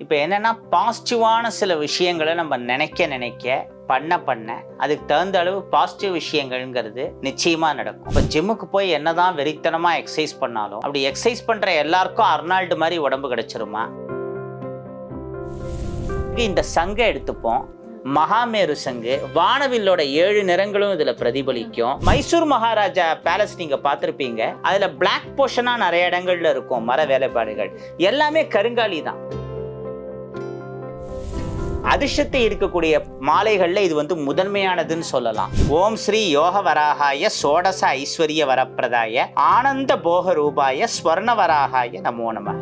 இப்போ என்னன்னா பாசிட்டிவான சில விஷயங்களை நம்ம நினைக்க பண்ண அதுக்கு தகுந்த அளவு பாசிட்டிவ் விஷயங்கள்ங்கிறது நிச்சயமா நடக்கும். இப்போ ஜிம்முக்கு போய் என்னதான் வெறித்தனமா எக்ஸசைஸ் பண்ணாலும் அப்படி எக்ஸசைஸ் பண்ற எல்லாருக்கும் அர்னால்டு மாதிரி உடம்பு கிடைச்சிருமா? இந்த சங்கை எடுத்துப்போம். மகாமேரு சங்கு, வானவில்லோட 7 நிறங்களும் இதுல பிரதிபலிக்கும். மைசூர் மகாராஜா பேலஸ் நீங்க பார்த்திருப்பீங்க. அதுல பிளாக் போர்ஷனா நிறைய இடங்கள்ல இருக்கும் மர வேலைப்பாடுகள். எல்லாமே கருங்காலி தான். அதிர்ஷ்டத்தை இருக்கக்கூடிய மாலைகள்ல இது முதன்மையானதுன்னு சொல்லலாம். ஓம் ஸ்ரீ யோக வராகாய சோடச ஐஸ்வர்ய வரப்பிரதாய ஆனந்த போக ரூபாய ஸ்வர்ண வராகாய நமோ நம.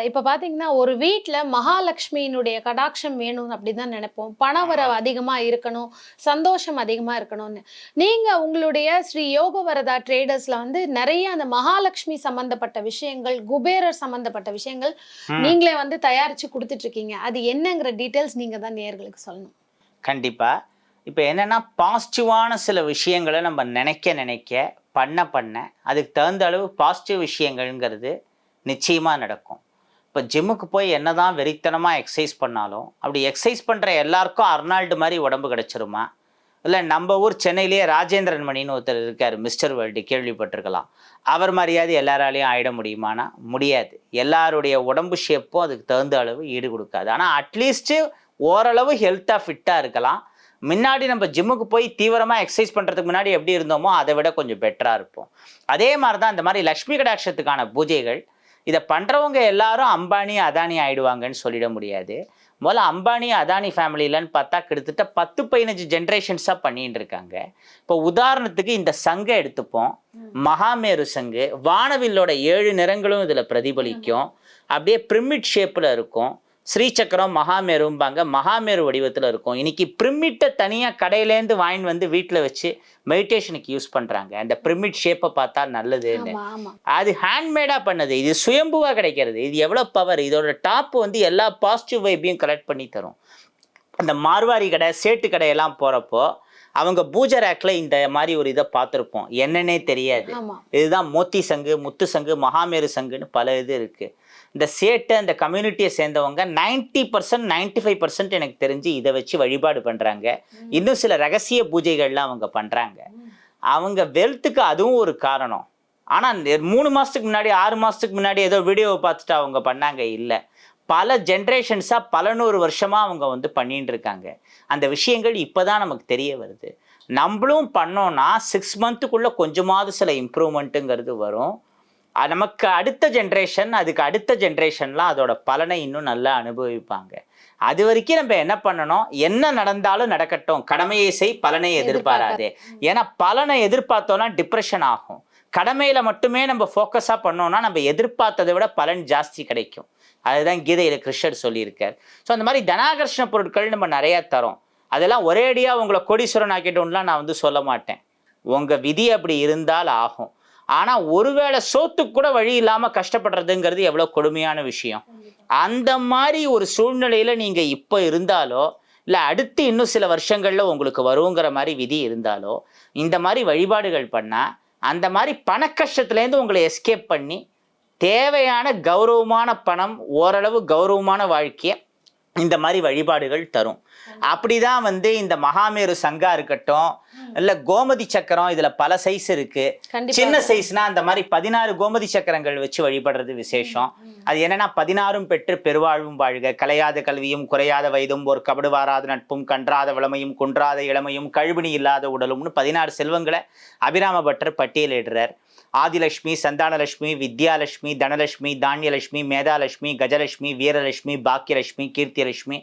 இப்போ பார்த்தீங்கன்னா ஒரு வீட்டில் மகாலட்சுமியினுடைய கடாட்சம் வேணும் அப்படி தான் நினைப்போம். பணவரவு அதிகமாக இருக்கணும், சந்தோஷம் அதிகமாக இருக்கணும்னு. நீங்கள் உங்களுடைய ஸ்ரீ யோக வரதா ட்ரேடர்ஸில் நிறைய அந்த மகாலட்சுமி சம்மந்தப்பட்ட விஷயங்கள், குபேரர் சம்மந்தப்பட்ட விஷயங்கள் நீங்களே தயாரித்து கொடுத்துட்ருக்கீங்க. அது என்னங்கிற டீட்டெயில்ஸ் நீங்கள் தான் நேயர்களுக்கு சொல்லணும். கண்டிப்பாக. இப்போ என்னென்னா பாசிட்டிவான சில விஷயங்களை நம்ம நினைக்க பண்ண அதுக்கு தகுந்த அளவு பாசிட்டிவ் விஷயங்கள்ங்கிறது நிச்சயமாக நடக்கும். இப்போ ஜிம்முக்கு போய் என்னதான் வெறித்தனமாக எக்ஸசைஸ் பண்ணாலும் அப்படி எக்ஸசைஸ் பண்ணுற எல்லாருக்கும் அர்னால்டு மாதிரி உடம்பு கிடைச்சிருமா? இல்லை நம்ம ஊர் சென்னையிலேயே ராஜேந்திரன் மணின்னு ஒருத்தர் இருக்கார், மிஸ்டர் வேர்ல்டு, கேள்விப்பட்டிருக்கலாம். அவர் மாதிரியாவது எல்லாராலையும் ஆயிட முடியுமானா முடியாது. எல்லாருடைய உடம்பு ஷேப்பும் அதுக்கு தகுந்த அளவு ஈடு கொடுக்காது. ஆனால் அட்லீஸ்ட்டு ஓரளவு ஹெல்த்தாக ஃபிட்டாக இருக்கலாம். முன்னாடி நம்ம ஜிம்முக்கு போய் தீவிரமாக எக்ஸசைஸ் பண்ணுறதுக்கு முன்னாடி எப்படி இருந்தோமோ அதை விட கொஞ்சம் பெட்டராக இருப்போம். அதே மாதிரி தான் இந்த மாதிரி லக்ஷ்மி கடாட்சத்துக்கான பூஜைகள். இதை பண்ணுறவங்க எல்லாரும் அம்பானி அதானி ஆயிடுவாங்கன்னு சொல்லிட முடியாது. முதல்ல அம்பானி அதானி ஃபேமிலியிலன்னு பார்த்தா கிட்டத்தட்ட 10-15 ஜென்ரேஷன்ஸாக பண்ணிட்டு இருக்காங்க. இப்போ உதாரணத்துக்கு இந்த சங்கை எடுத்துப்போம். மகாமேரு சங்கு, வானவில்லோட 7 நிறங்களும் இதில் பிரதிபலிக்கும். அப்படியே பிரமிட் ஷேப்பில் இருக்கும். ஸ்ரீசக்கரம் மகாமேரும்பாங்க, மகாமேரு வடிவத்தில் இருக்கும். இன்னைக்கு பிரிமிட்டை தனியாக கடையிலேருந்து வாங்கிட்டு வீட்டில் வச்சு மெடிடேஷனுக்கு யூஸ் பண்ணுறாங்க. அந்த பிரிமிட் ஷேப்பை பார்த்தா நல்லதுன்னு. அது ஹேண்ட்மேடாக பண்ணது, இது சுயம்புவாக கிடைக்கிறது. இது எவ்வளோ பவர்! இதோட டாப் எல்லா பாசிட்டிவ் வைப்பையும் கலெக்ட் பண்ணி தரும். அந்த மார்வாரி கடை, சேட்டு கடையெல்லாம் போகிறப்போ அவங்க பூஜை ரேக்கில் இந்த மாதிரி ஒரு இதை பார்த்துருப்போம். என்னன்னே தெரியாது. இதுதான் மோத்தி சங்கு, முத்து சங்கு, மகாமேரு சங்குன்னு பல இது இருக்குது. இந்த சேட்டை, இந்த கம்யூனிட்டியை சேர்ந்தவங்க 90% 95% எனக்கு தெரிஞ்சு இதை வச்சு வழிபாடு பண்ணுறாங்க. இன்னும் சில ரகசிய பூஜைகள்லாம் அவங்க பண்ணுறாங்க. அவங்க வெல்த்துக்கு அதுவும் ஒரு காரணம். ஆனால் 3 மாதத்துக்கு முன்னாடி 6 மாதத்துக்கு முன்னாடி ஏதோ வீடியோவை பார்த்துட்டு அவங்க பண்ணாங்க இல்லை. பல ஜென்ரேஷன்ஸாக பல 100 வருஷமாக அவங்க பண்ணிட்டு இருக்காங்க. அந்த விஷயங்கள் இப்போ தான் நமக்கு தெரிய வருது. நம்மளும் பண்ணோன்னா 6 மந்த்துக்குள்ளே கொஞ்சமாவது சில இம்ப்ரூவ்மெண்ட்டுங்கிறது வரும். நமக்கு அடுத்த ஜென்ரேஷன், அதுக்கு அடுத்த ஜென்ரேஷன்லாம் அதோட பலனை இன்னும் நல்லா அனுபவிப்பாங்க. அது வரைக்கும் நம்ம என்ன பண்ணணும், என்ன நடந்தாலும் நடக்கட்டும், கடமையை செய், பலனை எதிர்பாராதே. ஏன்னா பலனை எதிர்பார்த்தோம்னா டிப்ரெஷன் ஆகும். கடமையில மட்டுமே நம்ம ஃபோக்கஸாக பண்ணோம்னா நம்ம எதிர்பார்த்ததை விட பலன் ஜாஸ்தி கிடைக்கும். அதுதான் கீதையில் கிருஷ்ணர் சொல்லியிருக்கார். ஸோ அந்த மாதிரி தனாகர்ஷண பொருட்கள் நம்ம நிறையா தரோம். அதெல்லாம் ஒரேடியாக உங்களை கோடீஸ்வரன் ஆக்கிட்டோம்லாம் நான் சொல்ல மாட்டேன். உங்கள் விதி அப்படி இருந்தால் ஆகும். ஆனால் ஒருவேளை சோத்துக்கு கூட வழி இல்லாமல் கஷ்டப்படுறதுங்கிறது எவ்வளோ கொடுமையான விஷயம். அந்த மாதிரி ஒரு சூழ்நிலையில் நீங்கள் இப்போ இருந்தாலோ இல்லை அடுத்து இன்னும் சில வருஷங்களில் உங்களுக்கு வருங்கிற மாதிரி விதி இருந்தாலோ இந்த மாதிரி வழிபாடுகள் பண்ணால் அந்த மாதிரி பண கஷ்டத்துலேருந்து உங்களை எஸ்கேப் பண்ணி தேவையான கௌரவமான பணம், ஓரளவு கௌரவமான வாழ்க்கையை இந்த மாதிரி வழிபாடுகள் தரும். அப்படிதான் இந்த மகாமேரு சங்கா இருக்கட்டும், இல்லை கோமதி சக்கரம், இதில் பல சைஸ் இருக்கு. சின்ன சைஸ்னா அந்த மாதிரி 16 கோமதி சக்கரங்கள் வச்சு வழிபடுறது விசேஷம். அது என்னன்னா 16ம் பெற்று பெருவாழ்வும் வாழ்க, கலையாத கல்வியும் குறையாத வயதும் ஒரு கபடு வாராத நட்பும் கன்றாத வளமையும் குன்றாத இளமையும் கழுவினி இல்லாத உடலும்னு 16 செல்வங்களை அபிராம பட்டர் பட்டியலிடுறார். ஆதிலட்சுமி, சந்தானலட்சுமி, வித்யாலட்சுமி, தனலட்சுமி, தானியலட்சுமி, மேதாலட்சுமி, கஜலட்சுமி, வீரலட்சுமி, பாக்கியலட்சுமி, கீர்த்தியலட்சுமி,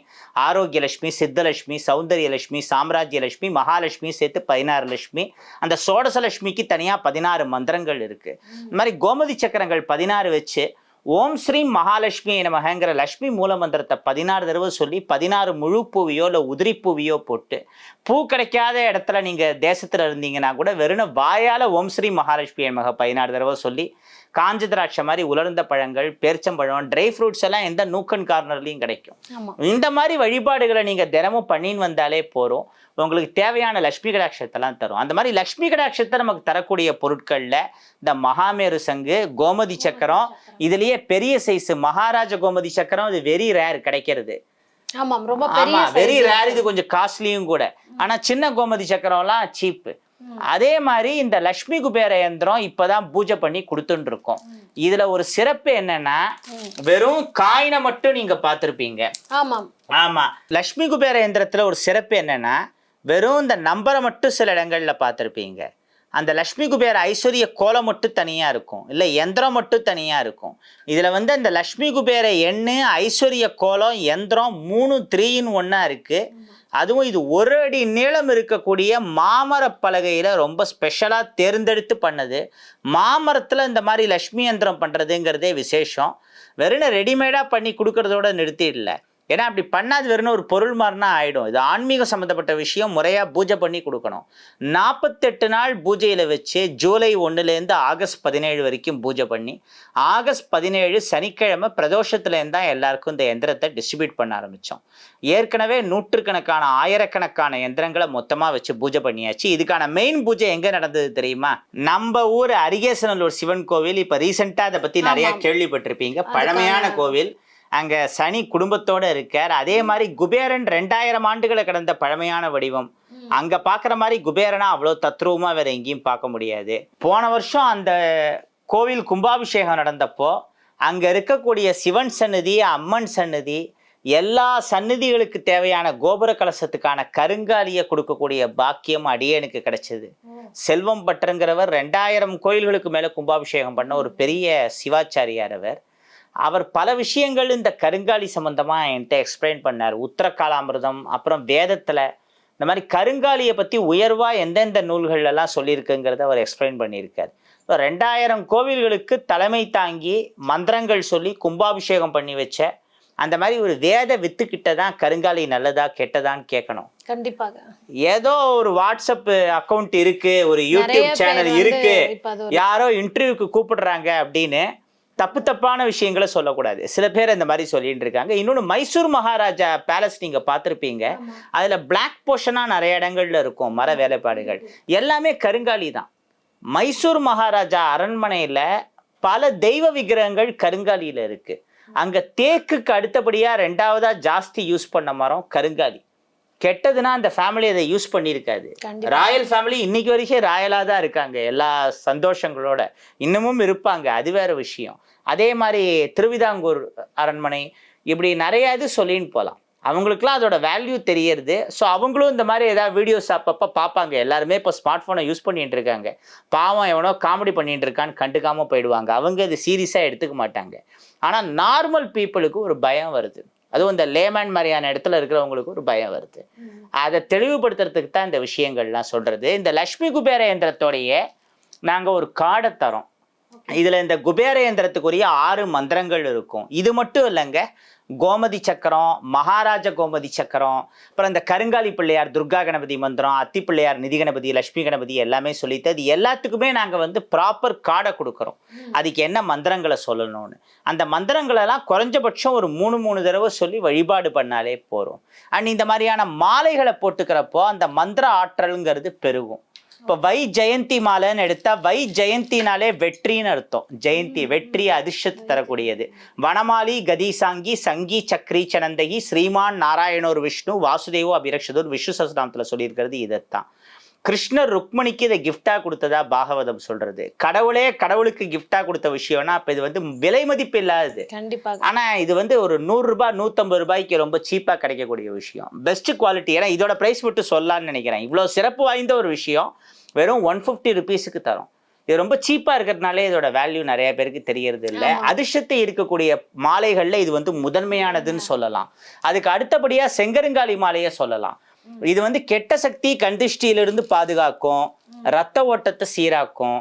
ஆரோக்கியலட்சுமி, சித்தலட்சுமி, சௌந்தரியலட்சுமி, சாம்ராஜ்யலட்சுமி, மகாலட்சுமி சேர்த்து 16 லட்சுமி. அந்த சோடசலட்சுமிக்கு தனியாக 16 மந்திரங்கள் இருக்கு. இந்த மாதிரி கோமதி சக்கரங்கள் 16 வச்சு ஓம் ஸ்ரீ மகாலட்சுமி நமகங்கிற லட்சுமி மூல மந்திரத்தை 16 தடவை சொல்லி 16 முழு பூவியோ இல்லை உதிரி பூவியோ போட்டு, பூ கிடைக்காத இடத்துல நீங்கள் தேசத்தில் இருந்தீங்கன்னா கூட வெறும் வாயால் ஓம் ஸ்ரீ மகாலட்சுமி நமக 16 தடவை சொல்லி காஞ்ச திராட்சை மாதிரி உலர்ந்த பழங்கள், பேரிச்சம்பழம், ட்ரை ஃப்ரூட்ஸ் எல்லாம் எந்த நூக்கன் கார்னர்லையும் கிடைக்கும். ஆமா. இந்த மாதிரி வழிபாடுகளை நீங்க தினமும் பண்ணின்னு வந்தாலே போறோம், உங்களுக்கு தேவையான லட்சுமி கடாட்சத்தெல்லாம் தரும். அந்த மாதிரி லட்சுமி கடாட்சத்தை நமக்கு தரக்கூடிய பொருட்கள்ல இந்த மகாமேரு சங்கு, கோமதி சக்கரம், இதுலயே பெரிய சைஸ் மகாராஜ கோமதி சக்கரம், இது வெரி ரேர் கிடைக்கிறது. ஆமாம், ரொம்ப பெரிய ஆமா, வெரி size. ரேர், இது கொஞ்சம் காஸ்ட்லியும் கூட. ஆனா சின்ன கோமதி சக்கரம்லாம் சீப்பு. அதே மாதிரி இந்த லட்சுமி குபேர யந்திரம் இப்பதான் பூஜை பண்ணி கொடுத்துட்டு இருக்கோம். இதுல ஒரு சிறப்பு என்னன்னா, வெறும் காயினை மட்டும் நீங்க பார்த்திருப்பீங்க. ஆமாம். ஆமா, லட்சுமி குபேர யந்திரத்துல ஒரு சிறப்பு என்னன்னா, வெறும் இந்த நம்பரை மட்டும் சில இடங்கள்ல பார்த்திருப்பீங்க. அந்த லட்சுமி குபேர ஐஸ்வர்ய கோலம் மட்டும் தனியா இருக்கும், இல்ல யந்திரம் மட்டும் தனியா இருக்கும். இதுல வந்து அந்த லட்சுமி குபேர எண்ணு, ஐஸ்வர்ய கோலம், யந்திரம் 3 3 in 1 இருக்கு. அதுவும் இது 1 அடி நீளம் இருக்கக்கூடிய மாமர பலகையில ரொம்ப ஸ்பெஷலா தேர்ந்தெடுத்து பண்ணது. மாமரத்துல இந்த மாதிரி லட்சுமி யந்திரம் பண்றதுங்கிறதே விசேஷம். வெறும் ரெடிமேடா பண்ணி கொடுக்கறதோட நிறுத்தி இல்லை. ஏன்னா அப்படி பண்ணாது வெறும் ஒரு பொருள் மாதிரினா ஆயிடும். இது ஆன்மீக சம்மந்தப்பட்ட விஷயம், முறையா பூஜை பண்ணி கொடுக்கணும். 48 நாள் பூஜையில வச்சு ஜூலை 1 ஆகஸ்ட் 17 வரைக்கும் பூஜை பண்ணி, ஆகஸ்ட் 17 சனிக்கிழமை பிரதோஷத்துல இருந்தா எல்லாருக்கும் இந்த எந்திரத்தை டிஸ்ட்ரிபியூட் பண்ண ஆரம்பிச்சோம். ஏற்கனவே நூற்றுக்கணக்கான ஆயிரக்கணக்கான எந்திரங்களை மொத்தமா வச்சு பூஜை பண்ணியாச்சு. இதுக்கான மெயின் பூஜை எங்க நடந்தது தெரியுமா? நம்ம ஊர் அரிகேசனல்லூர் சிவன் கோவில். இப்ப ரீசெண்டா அதை பத்தி நிறைய கேள்விப்பட்டிருப்பீங்க. பழமையான கோவில், அங்க சனி குடும்பத்தோட இருக்கார். அதே மாதிரி குபேரன் 2000 ஆண்டுகளை கடந்த பழமையான வடிவம். அங்க பாக்குற மாதிரி குபேரனா அவ்வளவு தத்ரூபமா வேற எங்கேயும் பார்க்க முடியாது. போன வருஷம் அந்த கோவில் கும்பாபிஷேகம் நடந்தப்போ அங்க இருக்கக்கூடிய சிவன் சன்னதி, அம்மன் சன்னதி, எல்லா சன்னதிகளுக்கு தேவையான கோபுர கலசத்துக்கான கருங்காலியை கொடுக்கக்கூடிய பாக்கியம் அடியனுக்கு கிடைச்சது. செல்வம் பட்டருங்கிறவர் 2000 கோயில்களுக்கு மேல கும்பாபிஷேகம் பண்ண ஒரு பெரிய சிவாச்சாரியார். அவர் பல விஷயங்கள் இந்த கருங்காலி சம்பந்தமா என்கிட்ட எக்ஸ்பிளைன் பண்ணார். உத்தரகாலாமிர்தம், அப்புறம் வேதத்துல இந்த மாதிரி கருங்காலியை பத்தி உயர்வா எந்தெந்த நூல்கள் எல்லாம் சொல்லியிருக்குங்கிறத அவர் எக்ஸ்பிளைன் பண்ணியிருக்கார். 2000 கோவில்களுக்கு தலைமை தாங்கி மந்திரங்கள் சொல்லி கும்பாபிஷேகம் பண்ணி வச்ச அந்த மாதிரி ஒரு வேத வித்துக்கிட்ட தான் கருங்காலி நல்லதா கெட்டதான்னு கேட்கணும். கண்டிப்பாக. ஏதோ ஒரு வாட்ஸ்அப் அக்கௌண்ட் இருக்கு, ஒரு யூடியூப் சேனல் இருக்கு, யாரோ இன்டர்வியூக்கு கூப்பிடுறாங்க அப்படின்னு தப்பான விஷயங்களை சொல்லக்கூடாது. சில பேர் இந்த மாதிரி சொல்லிட்டு இருக்காங்க. இன்னொன்று, மைசூர் மகாராஜா பேலஸ் நீங்க பார்த்துருப்பீங்க. அதுல பிளாக் போர்ஷனா நிறைய இடங்கள்ல இருக்கும் மர வேலைப்பாடுகள், எல்லாமே கருங்காலி தான். மைசூர் மகாராஜா அரண்மனையில பல தெய்வ விக்கிரகங்கள் கருங்காலியில இருக்கு. அங்க தேக்குக்கு அடுத்தபடியா 2வதா ஜாஸ்தி யூஸ் பண்ண மரம் கருங்காலி. கெட்டதுன்னா அந்த ஃபேமிலி அதை யூஸ் பண்ணியிருக்காது. ராயல் ஃபேமிலி இன்னைக்கு வரைக்கும் ராயலாக தான் இருக்காங்க, எல்லா சந்தோஷங்களோட இன்னமும் இருப்பாங்க, அது வேற விஷயம். அதே மாதிரி திருவிதாங்கூர் அரண்மனை, இப்படி நிறைய இது சொல்லின்னு போகலாம். அவங்களுக்குலாம் அதோட வேல்யூ தெரியறது. ஸோ அவங்களும் இந்த மாதிரி ஏதாவது வீடியோஸ் அப்பப்போ பார்ப்பாங்க. எல்லாருமே இப்போ ஸ்மார்ட் ஃபோனை யூஸ் பண்ணிட்டு இருக்காங்க. பாவம் எவனோ காமெடி பண்ணிட்டு இருக்கான்னு கண்டுக்காம போயிடுவாங்க. அவங்க இது சீரியஸாக எடுத்துக்க மாட்டாங்க. ஆனால் நார்மல் பீப்புளுக்கு ஒரு பயம் வருது. அதுவும் இந்த லேமேன் மாதிரியான இடத்துல இருக்கிறவங்களுக்கு ஒரு பயம் வருது. அதை தெளிவுபடுத்துறதுக்கு தான் இந்த விஷயங்கள்லாம் சொல்றது. இந்த லட்சுமி குபேர யந்திரத்தோடைய நாங்கள் ஒரு கார்டை தரோம். இதுல இந்த குபேர யந்திரத்துக்குரிய 6 மந்திரங்கள் இருக்கும். இது மட்டும் இல்லைங்க, கோமதி சக்கரம், மகாராஜ கோமதி சக்கரம், அப்புறம் இந்த கருங்காலி பிள்ளையார் துர்கா கணபதி மந்திரம், அத்தி பிள்ளையார் நிதி கணபதி, லட்சுமி கணபதி எல்லாமே சொல்லிட்டு அது எல்லாத்துக்குமே நாங்கள் வந்து ப்ராப்பர் கார்டை கொடுக்குறோம். அதுக்கு என்ன மந்திரங்களை சொல்லணும்னு. அந்த மந்திரங்களெல்லாம் குறைஞ்சபட்சம் ஒரு 3 தடவை சொல்லி வழிபாடு பண்ணாலே போகிறோம். அண்ட் இந்த மாதிரியான மாலைகளை போட்டுக்கிறப்போ அந்த மந்திர ஆற்றல்ங்கிறது பெருகும். இப்போ வை ஜெயந்தி மாலைன்னு எடுத்தா, வை ஜெயந்தினாலே வெற்றின்னு அர்த்தம். ஜெயந்தி வெற்றி, அதிர்ஷ்டத்தை தரக்கூடியது. வனமாலி கதிசாங்கி சங்கி சக்ரி சனந்தகி ஸ்ரீமான் நாராயணோர் விஷ்ணு வாசுதேவோ அபிரக்ஷதோர் விஷ்ணு சஹஸ்ரநாமத்துல சொல்லியிருக்கிறது இதைத்தான். கிருஷ்ணர் ருக்மணிக்கு இதை கிஃப்டா கொடுத்ததா பாகவதம் சொல்றது. கடவுளே கடவுளுக்கு கிஃப்டா கொடுத்த விஷயம்னா அப்ப இது வந்து விலை மதிப்பு இல்லாதது. ஆனா இது வந்து ஒரு 100 ரூபாய் 150 ரூபாய்க்கு ரொம்ப சீப்பா கிடைக்கக்கூடிய விஷயம். Best quality. ஏன்னா இதோட பிரைஸ் மட்டும் சொல்லலாம்னு நினைக்கிறேன். இவ்வளவு சிறப்பு வாய்ந்த ஒரு விஷயம் வெறும் 150 ருபீஸுக்கு தரும். இது ரொம்ப சீப்பா இருக்கிறதுனாலே இதோட வேல்யூ நிறைய பேருக்கு தெரியறது இல்லை. அதிர்ஷ்டத்தை இருக்கக்கூடிய மாலைகள்ல இது வந்து முதன்மையானதுன்னு சொல்லலாம். அதுக்கு அடுத்தபடியா செங்கருங்காலி மாலையை சொல்லலாம். இது வந்து கெட்ட சக்தி கண்திஷ்டியிலிருந்து பாதுகாக்கும், ரத்த ஓட்டத்தை சீராக்கும்.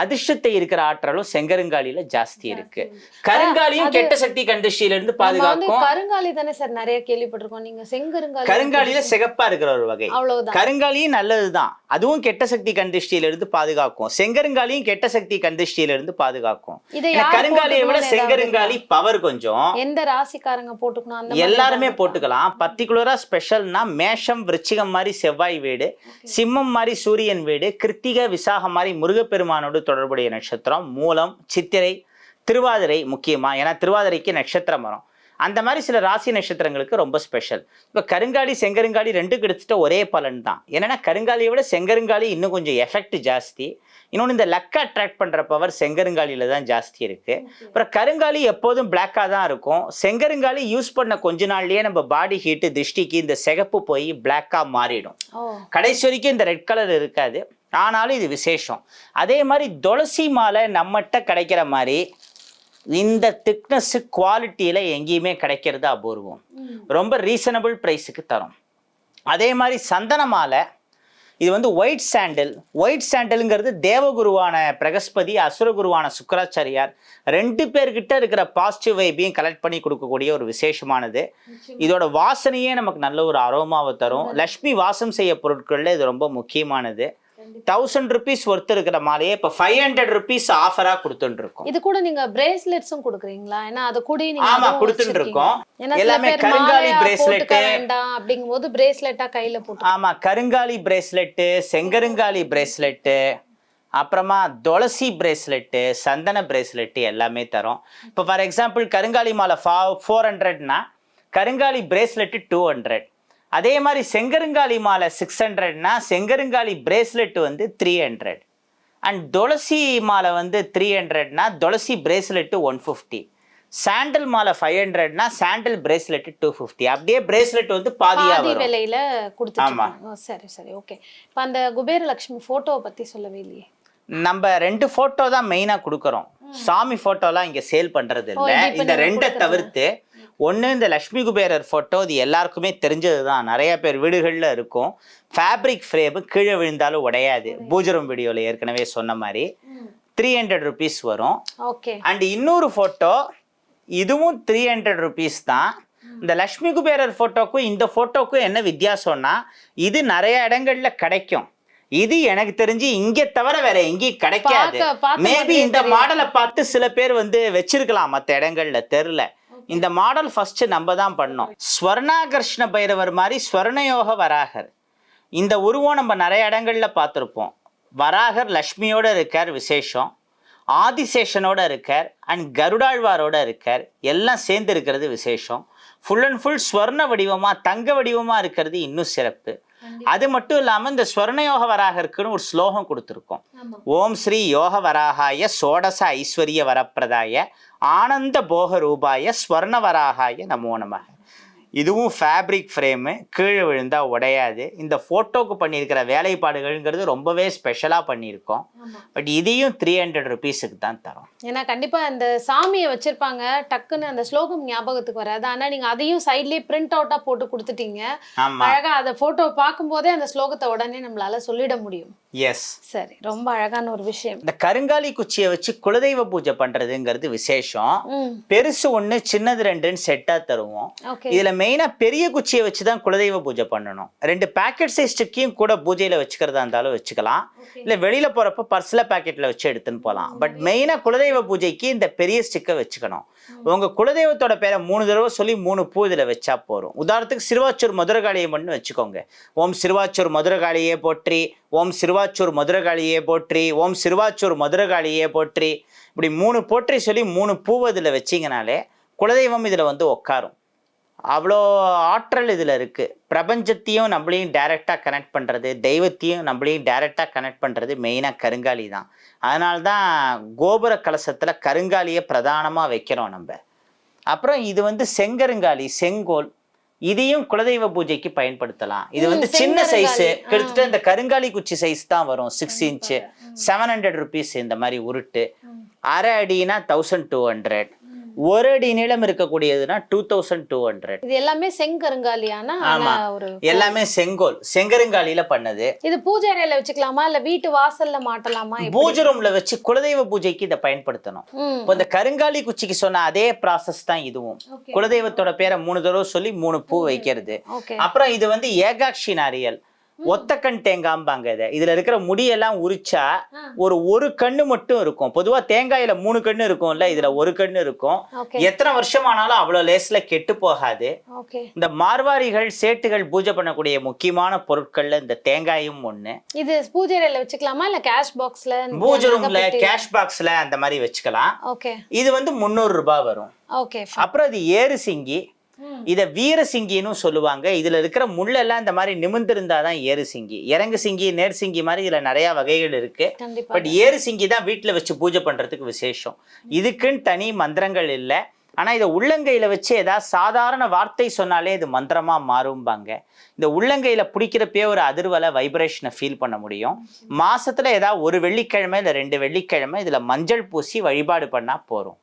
அதிர்ஷ்டத்தை இருக்கிற ஆற்றலும் செங்கருங்காலியில ஜாஸ்தி இருக்கு. கருங்காலியும் கெட்ட சக்தி கண்டிஷ்டியில இருந்து பாதுகாக்கும். கருங்காலி தானே சார் நிறைய கேள்விப்பட்டிருக்கோம். நீங்க செங்கருங்காலி, கருங்காலியில சிகப்பா இருக்கிற ஒரு வகை. அவ்வளவுதான். கருங்காலியும் நல்லதுதான், அதுவும் கெட்ட சக்தி கண்டிஷ்டியில இருந்து பாதுகாக்கும். செங்கருங்காலியும் கெட்ட சக்தி கண்டிஷ்டியில இருந்து பாதுகாக்கும். கருங்காலியை விட செங்கருங்காலி பவர் கொஞ்சம். எந்த ராசிக்காரங்க போட்டுக்கணும்? அந்த எல்லாருமே போட்டுக்கலாம். பர்டிகுலரா ஸ்பெஷல்னா மேஷம் விருச்சிகம் மாதிரி செவ்வாய் வீடு, சிம்மம் மாதிரி சூரியன் வீடு, கிருத்திகை விசாகம் மாதிரி முருகப்பெருமானோடு தொடர்புடைய நட்சத்திரம், மூலம், சித்திரை, திருவாதிரை முக்கியமா. ஏன்னா திருவாதிரைக்கு நட்சத்திரம் வரும். அந்த மாதிரி சில ராசி நட்சத்திரங்களுக்கு ரொம்ப ஸ்பெஷல். இப்போ கருங்காலி செங்கருங்காலி ரெண்டு கிட்டத்தட்ட ஒரே பலன் தான். என்னன்னா கருங்காலியை விட செங்கருங்காலி இன்னும் கொஞ்சம் எஃபெக்ட் ஜாஸ்தி. இன்னொன்று இந்த லக்கை அட்ராக்ட் பண்ற பவர் செங்கருங்காலியில தான் ஜாஸ்தி இருக்கு. அப்புறம் கருங்காலி எப்போதும் பிளாக்கா தான் இருக்கும். செங்கருங்காலி யூஸ் பண்ண கொஞ்ச நாள்லயே நம்ம பாடி ஹீட்டு திருஷ்டிக்கு இந்த சிகப்பு போய் பிளாக்கா மாறிடும். கடைசி வரைக்கும் இந்த ரெட் கலர் இருக்காது, ஆனாலும் இது விசேஷம். அதே மாதிரி துளசி மாலை நம்மகிட்ட கிடைக்கிற மாதிரி இந்த திக்னஸ் குவாலிட்டியில எங்கேயுமே கிடைக்கிறது அபூர்வம். ரொம்ப ரீசனபிள் ப்ரைஸுக்கு தரும். அதே மாதிரி சந்தன மாலை, இது வந்து ஒயிட் சாண்டில். ஒயிட் சாண்டில்ங்கிறது தேவகுருவான பிரகஸ்பதி, அசுரகுருவான சுக்கராச்சாரியார் ரெண்டு பேர்கிட்ட இருக்கிற பாசிட்டிவ் வைப்பையும் கலெக்ட் பண்ணி கொடுக்கக்கூடிய ஒரு விசேஷமானது. இதோட வாசனையே நமக்கு நல்ல ஒரு அரோமாவை தரும். லக்ஷ்மி வாசம் செய்ய பொருட்கள்ல இது ரொம்ப முக்கியமானது. 1000 rupees ஒர்த் இருக்கிற மாலையே இப்ப 500 rupees ஆஃபரா கொடுத்துட்டு இருக்கோம். இது கூட நீங்க பிரேஸ்லெட்ஸும் கொடுக்குறீங்களா? ஏன்னா அது கூட நீங்க ஆமா கொடுத்துட்டு இருக்கோம். எல்லாமே கருங்காலி பிரேஸ்லெட் வேண்டாம் அப்படிங்கும்போது பிரேஸ்லெட்டா கையில போட்டு. ஆமா, கருங்காலி பிரேஸ்லெட், செங்கருங்காலி பிரேஸ்லெட், அப்புறமா துளசி பிரேஸ்லெட்டு, சந்தன பிரேஸ்லெட்டு எல்லாமே தரும். இப்போ ஃபார் எக்ஸாம்பிள் கருங்காலி மாலை 400னா கருங்காலி பிரேஸ்லெட்டு 200. அதே மாதிரி செங்கருங்காலி மாலை 600னா செங்கருங்காலி பிரேஸ்லெட் வந்து 300. அண்ட் துளசி மாலை வந்து 300னா துளசி பிரேஸ்லெட்டு 150. சாண்டல் மாலை 500னா சாண்டல் பிரேஸ்லெட் 250. அப்படியே பிரேஸ்லெட் வந்து பாதியா வரும் விலையில கொடுத்துருக்காங்க. சரி சரி, ஓகே. இப்போ அந்த குபேரலட்சுமி போட்டோவை பத்தி சொல்லவே இல்லையே. நம்ம 2 போட்டோ தான் மெயினா கொடுக்குறோம். சாமி போட்டோலாம் இங்க சேல் பண்றது இல்லை. இந்த 2 தவிர்த்து ஒன்று இந்த லக்ஷ்மி குபேரர் ஃபோட்டோ, இது எல்லாருக்குமே தெரிஞ்சது தான், நிறைய பேர் வீடுகளில் இருக்கும். ஃபேப்ரிக் ஃப்ரேமு கீழே விழுந்தாலும் உடையாது. பூஜரம் வீடியோவில் ஏற்கனவே சொன்ன மாதிரி 300 rupees வரும். அண்ட் இன்னொரு ஃபோட்டோ இதுவும் 300 rupees தான். இந்த லக்ஷ்மி குபேரர் ஃபோட்டோக்கும் இந்த ஃபோட்டோக்கும் என்ன வித்தியாசம்னா, இது நிறைய இடங்கள்ல கிடைக்கும், இது எனக்கு தெரிஞ்சு இங்க தவிர வேற எங்கேயும் கிடைக்காது. மேபி இந்த மாடலை பார்த்து சில பேர் வந்து வச்சிருக்கலாம், மற்ற இடங்கள்ல தெரியல. இந்த மாடல் ஃபர்ஸ்ட் நம்ம தான் பண்ணோம். ஸ்வர்ணாகர்ஷ்ண பைரவர் மாதிரி ஸ்வர்ணயோக வராகர், இந்த உருவம் நம்ம நிறைய இடங்கள்ல பார்த்துருப்போம். வராகர் லக்ஷ்மியோட இருக்கார், விசேஷம். ஆதிசேஷனோட இருக்கார் அண்ட் கருடாழ்வாரோட இருக்கார், எல்லாம் சேர்ந்து இருக்கிறது விசேஷம். ஃபுல் அண்ட் ஃபுல் ஸ்வர்ண வடிவமா தங்க வடிவமா இருக்கிறது இன்னும் சிறப்பு. அது மட்டும் இல்லாம இந்த ஸ்வர்ணயோக வராகருக்குன்னு ஒரு ஸ்லோகம் கொடுத்துருக்கோம். ஓம் ஸ்ரீ யோக வராகாய சோடச ஐஸ்வர்ய வரப்பிரதாய ஆனந்த போக ரூபாய ஸ்வர்ண வராகாய நமோ நம. இதுவும் ஃபேப்ரிக் ஃப்ரேமு, கீழே விழுந்தா உடையாது. இந்த ஃபோட்டோக்கு பண்ணியிருக்கிற வேலைப்பாடுகள்ங்கிறது ரொம்பவே ஸ்பெஷலாக பண்ணியிருக்கோம். பட் இதையும் 300 rupeesக்கு தான் தரோம். ஏன்னா கண்டிப்பாக இந்த சாமியை வச்சிருப்பாங்க, டக்குன்னு அந்த ஸ்லோகம் ஞாபகத்துக்கு வராது. ஆனால் நீங்கள் அதையும் சைட்லேயே பிரிண்ட் அவுட்டாக போட்டு கொடுத்துட்டீங்க. அழகாக அந்த ஃபோட்டோ பார்க்கும்போதே அந்த ஸ்லோகத்தை உடனே நம்மளால சொல்லிட முடியும். எஸ், சரி, ரொம்ப அழகான ஒரு விஷயம். இந்த கருங்காலி குச்சியை வச்சு குலதெய்வ பூஜை பண்றதுங்கிறது விசேஷம். பெருசு 1 சின்னது 2ன்னு செட்டா தருவோம். இதுல மெயினா பெரிய குச்சியை வச்சுதான் குலதெய்வ பூஜை பண்ணணும். 2 பேக்கெட் சைஸ் ஸ்டிக்கையும் கூட பூஜையில வச்சுக்கிறதா இருந்தாலும் வச்சுக்கலாம், இல்ல வெளியில போறப்ப பர்ஸ்ல பேக்கெட்ல வச்சு எடுத்துன்னு போகலாம். பட் மெயினா குலதெய்வ பூஜைக்கு இந்த பெரிய ஸ்டிக்கை வச்சுக்கணும். உங்க குலதெய்வத்தோட பேரை 3 தடவை சொல்லி 3 பூ இதுல வச்சா போறோம். உதாரணத்துக்கு சிறுவாச்சூர் மதுரகாளியை மட்டும் வச்சுக்கோங்க. ஓம் சிறுவாச்சூர் மதுரகாளியே போற்றி, ஓம் சிறுவாச்சூர் மதுரகாளியே போற்றி, ஓம் சிறுவாச்சூர் மதுரகாளியே போற்றி, இப்படி 3 போற்றி சொல்லி 3 பூவை இதுல வச்சிங்கனாலே குலதெய்வம் இதுல வந்து உட்காரும். அவ்வளோ ஆற்றல் இதில் இருக்குது. பிரபஞ்சத்தையும் நம்மளையும் டைரெக்டாக கனெக்ட் பண்ணுறது, தெய்வத்தையும் நம்மளையும் டைரெக்டாக கனெக்ட் பண்ணுறது மெயினாக கருங்காலி தான். அதனால தான் கோபுர கலசத்தில் கருங்காலியை பிரதானமாக வைக்கிறோம் நம்ம. அப்புறம் இது வந்து செங்கருங்காலி, செங்கோல், இதையும் குலதெய்வ பூஜைக்கு பயன்படுத்தலாம். இது வந்து சின்ன சைஸு, கிட்டத்தட்ட இந்த கருங்காலி குச்சி சைஸ் தான் வரும், 6 inch, 700 rupees. இந்த மாதிரி உருட்டு 1/2 அடினா 1200. ஒரு அடி நீளம் இருக்கக்கூடியதுன்னா 2200. இது எல்லாமே செங்கருங்காலியான ஆமா. ஒரு எல்லாமே செங்கோல் செங்கருங்காலியில பண்ணது. இது பூஜை அறையில வச்சுக்கலாமா இல்ல வீட்டு வாசல்ல மாட்டலாமா? பூஜை ரூம்ல வச்சு குலதெய்வ பூஜைக்கு இதை பயன்படுத்தணும். இப்போ இந்த கருங்காலி குச்சிக்கு சொன்ன அதே ப்ராசஸ் தான் இதுவும். குலதெய்வத்தோட பேரை 3 தடவை சொல்லி 3 பூ வைக்கிறது. அப்புறம் இது வந்து ஏகாட்சி நாரியல், ஒத்தக்கண் தேங்காம்பாங்க. இதுல இருக்கிற முடியெல்லாம் உரிச்சா ஒரு கண்ணு மட்டும் இருக்கும். பொதுவா தேங்காயில 3 கண்ணு இருக்கும்ல, இதுல ஒரு கண்ணு இருக்கும். எத்தனை வருஷமானாலும் அவ்வளவு லேஸ்ல கெட்டு போகாது. இந்த மார்வாரிகள் சேட்டுகள் பூஜை பண்ணக்கூடிய முக்கியமான பொருட்கள்ல இந்த தேங்காயும் ஒண்ணு. இது பூஜை அறையில வச்சுக்கலாமா இல்ல கேஷ் பாக்ஸ்ல? பூஜை ரூம்ல கேஷ் பாக்ஸ்ல அந்த மாதிரி வச்சுக்கலாம். இது வந்து 300 ரூபாய் வரும். அப்புறம் இது ஏறு சிங்கி, இத வீர சிங்கின்னு சொல்லுவாங்க. இதுல இருக்கிற முள்ளெல்லாம் இந்த மாதிரி நிமிர்ந்திருந்தாதான் ஏறு சிங்கி. இறங்கு சிங்கி, நேர் சிங்கி மாதிரி இதுல நிறைய வகைகள் இருக்கு. பட் ஏறு சிங்கி தான் வீட்டுல வச்சு பூஜை பண்றதுக்கு விசேஷம். இதுக்குன்னு தனி மந்திரங்கள் இல்லை. ஆனா இதை உள்ளங்கையில வச்சு ஏதாவது சாதாரண வார்த்தை சொன்னாலே இது மந்திரமா மாறும்பாங்க. இந்த உள்ளங்கையில பிடிக்கிறப்பே ஒரு அதிர்வலை வைப்ரேஷனை ஃபீல் பண்ண முடியும். மாசத்துல ஏதாவது ஒரு வெள்ளிக்கிழமை இல்ல 2 வெள்ளிக்கிழமை இதுல மஞ்சள் பூசி வழிபாடு பண்ணா போறோம்.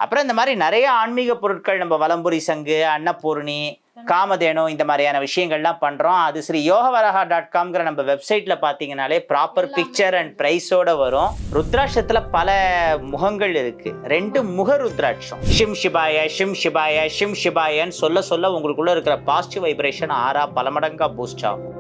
அப்புறம் இந்த மாதிரி நிறைய ஆன்மீக பொருட்கள் நம்ம வலம்புரி சங்கு, அன்னபூர்ணி, காமதேனு இந்த மாதிரியான விஷயங்கள்லாம் பண்றோம். அது ஸ்ரீ யோகவராகா.comங்கிற நம்ம வெப்சைட்ல பாத்தீங்கன்னாலே ப்ராப்பர் பிக்சர் அண்ட் பிரைஸோட வரும். ருத்ராட்சத்துல பல முகங்கள் இருக்கு. 2 முக ருத்ராட்சம். ஷிம் சிபாய, ஷிம் சிபாய, ஷிம் சிபாயன்னு சொல்ல சொல்ல உங்களுக்குள்ள இருக்கிற பாசிட்டிவ் வைப்ரேஷன் 6 பல மடங்கா பூஸ்ட் ஆகும்.